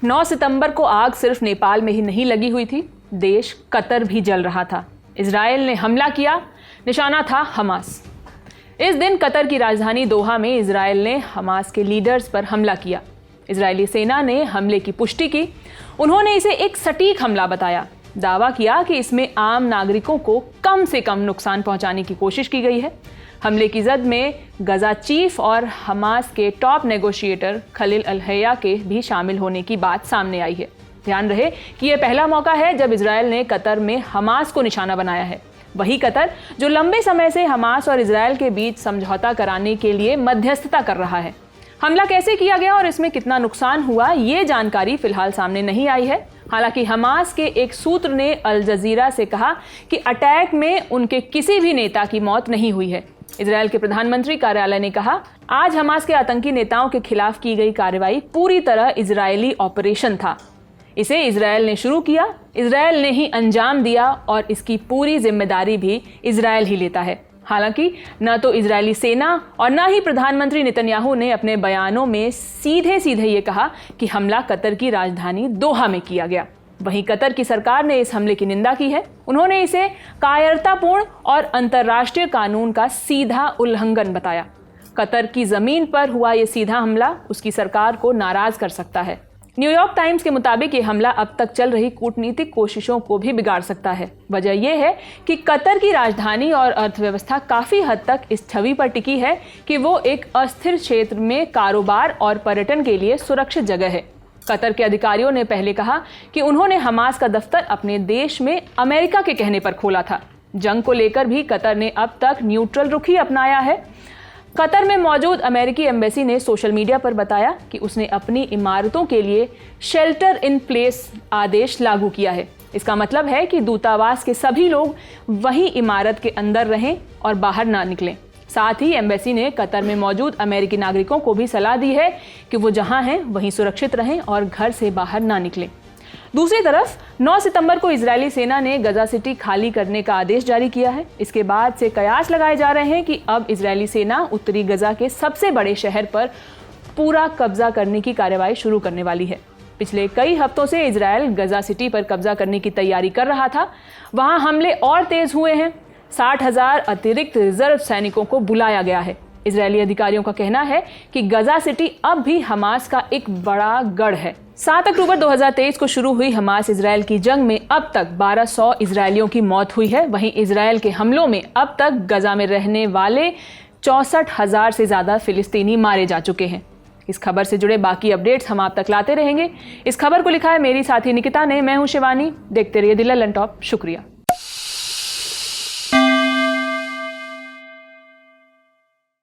9 सितंबर को आग सिर्फ नेपाल में ही नहीं लगी हुई थी, देश कतर भी जल रहा था। इजराइल ने हमला किया, निशाना था हमास। इस दिन कतर की राजधानी दोहा में इजराइल ने हमास के लीडर्स पर हमला किया। इजरायली सेना ने हमले की पुष्टि की। उन्होंने इसे एक सटीक हमला बताया। दावा किया कि इसमें आम नागरिकों को कम से कम नुकसान पहुंचाने की कोशिश की गई है। हमले की जद में गजा चीफ और हमास के टॉप नेगोशिएटर खलील अल-हैया के भी शामिल होने की बात सामने आई है। ध्यान रहे कि यह पहला मौका है जब इजराइल ने कतर में हमास को निशाना बनाया है। वही कतर जो लंबे समय से हमास और इजराइल के बीच समझौता कराने के लिए मध्यस्थता कर रहा है। हमला कैसे किया गया और इसमें कितना नुकसान हुआ, ये जानकारी फिलहाल सामने नहीं आई है। हालांकि हमास के एक सूत्र ने अल जजीरा से कहा कि अटैक में उनके किसी भी नेता की मौत नहीं हुई है। इजराइल के प्रधानमंत्री कार्यालय ने कहा, आज हमास के आतंकी नेताओं के खिलाफ की गई कार्रवाई पूरी तरह इजरायली ऑपरेशन था। इसे इजराइल ने शुरू किया, इजराइल ने ही अंजाम दिया और इसकी पूरी जिम्मेदारी भी इजराइल ही लेता है। हालांकि न तो इजरायली सेना और न ही प्रधानमंत्री नेतन्याहू ने अपने बयानों में सीधे सीधे ये कहा कि हमला कतर की राजधानी दोहा में किया गया। वहीं कतर की सरकार ने इस हमले की निंदा की है। उन्होंने इसे कायरतापूर्ण और अंतर्राष्ट्रीय कानून का सीधा उल्लंघन बताया। कतर की जमीन पर हुआ ये सीधा हमला उसकी सरकार को नाराज कर सकता है। न्यूयॉर्क टाइम्स के मुताबिक ये हमला अब तक चल रही कूटनीतिक कोशिशों को भी बिगाड़ सकता है। वजह यह है कि कतर की राजधानी और अर्थव्यवस्था काफी हद तक इस छवि पर टिकी है कि वो एक अस्थिर क्षेत्र में कारोबार और पर्यटन के लिए सुरक्षित जगह है। कतर के अधिकारियों ने पहले कहा कि उन्होंने हमास का दफ्तर अपने देश में अमेरिका के कहने पर खोला था। जंग को लेकर भी कतर ने अब तक न्यूट्रल रुख ही अपनाया है। कतर में मौजूद अमेरिकी एम्बेसी ने सोशल मीडिया पर बताया कि उसने अपनी इमारतों के लिए शेल्टर इन प्लेस आदेश लागू किया है। इसका मतलब है कि दूतावास के सभी लोग वही इमारत के अंदर रहें और बाहर ना निकलें। साथ ही एम्बेसी ने कतर में मौजूद अमेरिकी नागरिकों को भी सलाह दी है कि वो जहां हैं वहीं सुरक्षित रहें और घर से बाहर ना निकलें। दूसरी तरफ 9 सितंबर को इजरायली सेना ने गजा सिटी खाली करने का आदेश जारी किया है। इसके बाद से कयास लगाए जा रहे हैं कि अब इजरायली सेना उत्तरी गजा के सबसे बड़े शहर पर पूरा कब्जा करने की कार्रवाई शुरू करने वाली है। पिछले कई हफ्तों से इजरायल गजा सिटी पर कब्जा करने की तैयारी कर रहा था। वहां हमले और तेज हुए हैं। 60,000 अतिरिक्त रिजर्व सैनिकों को बुलाया गया है। इजरायली अधिकारियों का कहना है कि गजा सिटी अब भी हमास का एक बड़ा गढ़ है। 7 अक्टूबर 2023 को शुरू हुई हमास इजरायल की जंग में अब तक 1200 इजरायलियों की मौत हुई है। वहीं इजरायल के हमलों में अब तक गजा में रहने वाले 64,000 से ज्यादा फिलिस्तीनी मारे जा चुके हैं। इस खबर से जुड़े बाकी अपडेट्स हम आप तक लाते रहेंगे। इस खबर को लिखा है मेरी साथी निकिता ने। मैं हूं शिवानी। देखते रहिए द ललन टॉप। शुक्रिया।